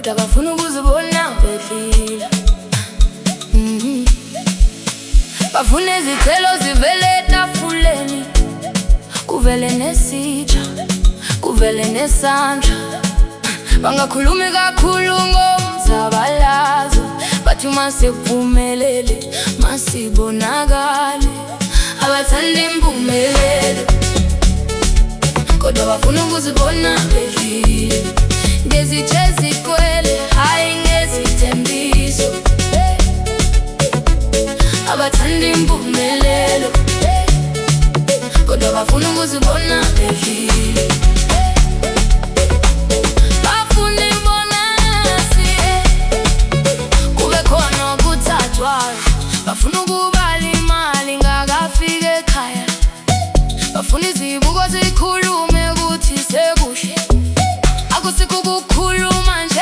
kodwa bafuna ukuzibona bephila. Bafuna izithelo zivele etafuleni, kuvele nesitsha, kuvele nesandla. Bangakhulumi kakhulu ngomzabalazo, bathi masephumelele masibonakale. Abathanda impumelelo kodwa bafuna ukuzibona bedlile, ngezitho ezikwele hayi ngezithembiso. Abathanda impumelelo kodwa bafuna ukuzibona bedlile. Bafuna ibonasi, kube khona okuthathwayo. Bafuna ukubala imali ngakafika ekhaya. Bafuna izibuko zikhulume ukuthi sekuhle, akusikho ukukhuluma nje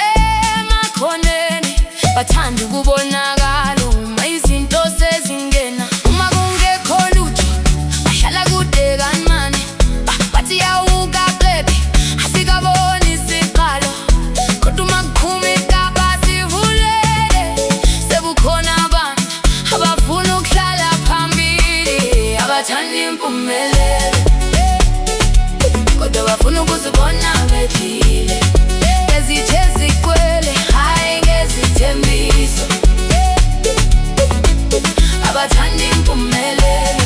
emakhoneni. Bathanda ukubonakala uma izinto sezingena. Uma kungekho lutho bahlala kude kancane, bathi yawuka baby asikaboni isiqalo. Kodwa uma kuphuma igaba sivulele, sebukhona abantu abafuna ukuhlala phambili. Abathanda impumelelo kodwa bafuna ukuzibona bedlile, ngezitho ezikwele hayi ngezithembiso. Abathanda impumelelo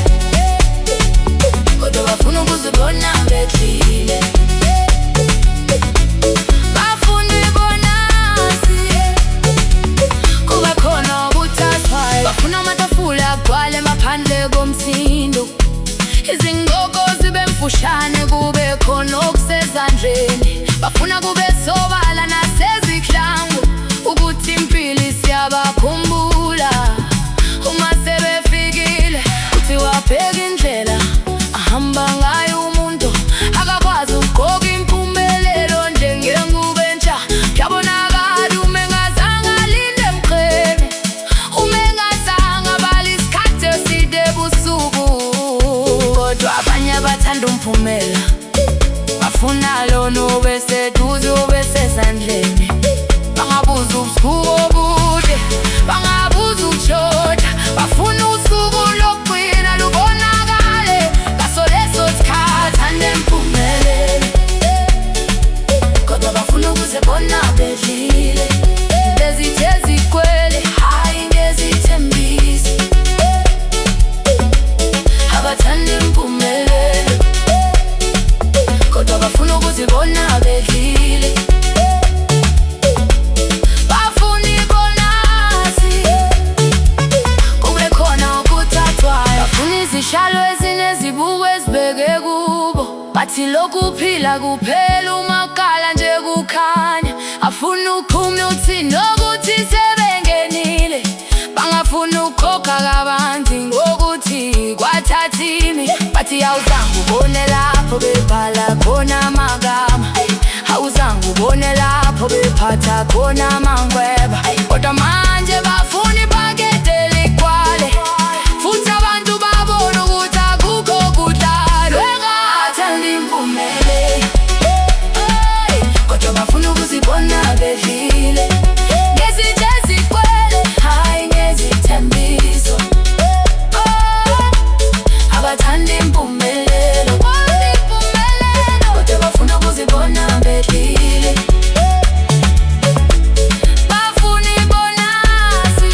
kodwa bafuna ukuzibona bedlile. Bafuna ibonasi, kube khona okuthathwayo. Bafuna amatafula agcwale ngaphandle komsindo, izingoko zibe mfushane kube khona okusezandleni. Bafuna kube sobala nasezihlangu, ukuthi impilo siyabakhumbula. Uma sebefikile kuthiwa bheka indlela ahamba ngayo umuntu, akakwazi ukugqoka impumelelo njengengubo entsha. Kuyabonakala uma engazange alinde emqhele, uma engazange abale isikhathi eside ebusuku. Kodwa abanye bathanda umphumela, bafuna lona ube seduze ube sesandleni. Bangabuza ubusuku obude, bangabuza ukushoda. Bafuna usuku lokugcina lubonakale, ngaso leso sikhathi ande impumelelo kodwa bafuna ukuzibona bedlile, ngezitho ezikwele hayi ngezithembiso. Abathanda impumelelo kodwa bafuna ukuzibona bedlile. Bafuna ibonasi, kube khona okuthathwayo. Bafuna izishalo ezinezibuko ezibeke kubo, bathi lokhu phila kuphela uma ukala nje kukhanya. Afuna uqhume uthi nokuthi sebengenile, bangafuna ukukhokha kabanzi ngokuthi kwathathini. Bathi awuzange ubone lapho bebhala khona amagama, awuzange ubone lapho bephatha khona amangweba. Kodwa manje bafuna ibhakede ligcwale, futhi abantu babona ukuthi akukho kudlalwa. Abathanda impumelelo kodwa bafuna ukuzibona bedlile, ngezitho ezikwele hayi ngezithembiso. Abathanda impumelelo kodwa bafuna ukuzibona bedlile. Bafuna ibonasi,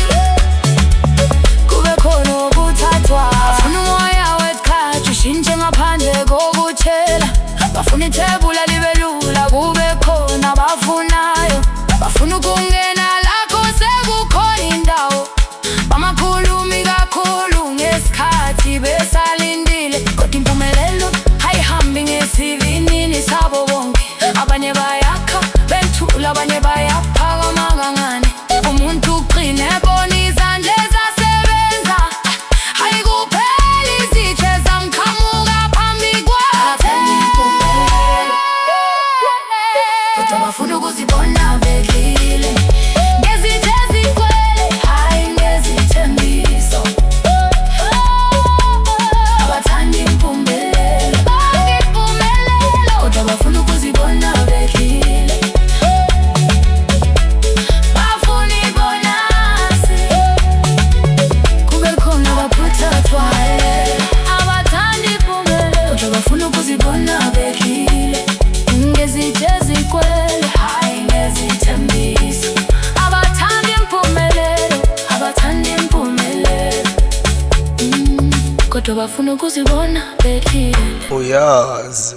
kodwa bafuna ukuzibona belile. Uyazi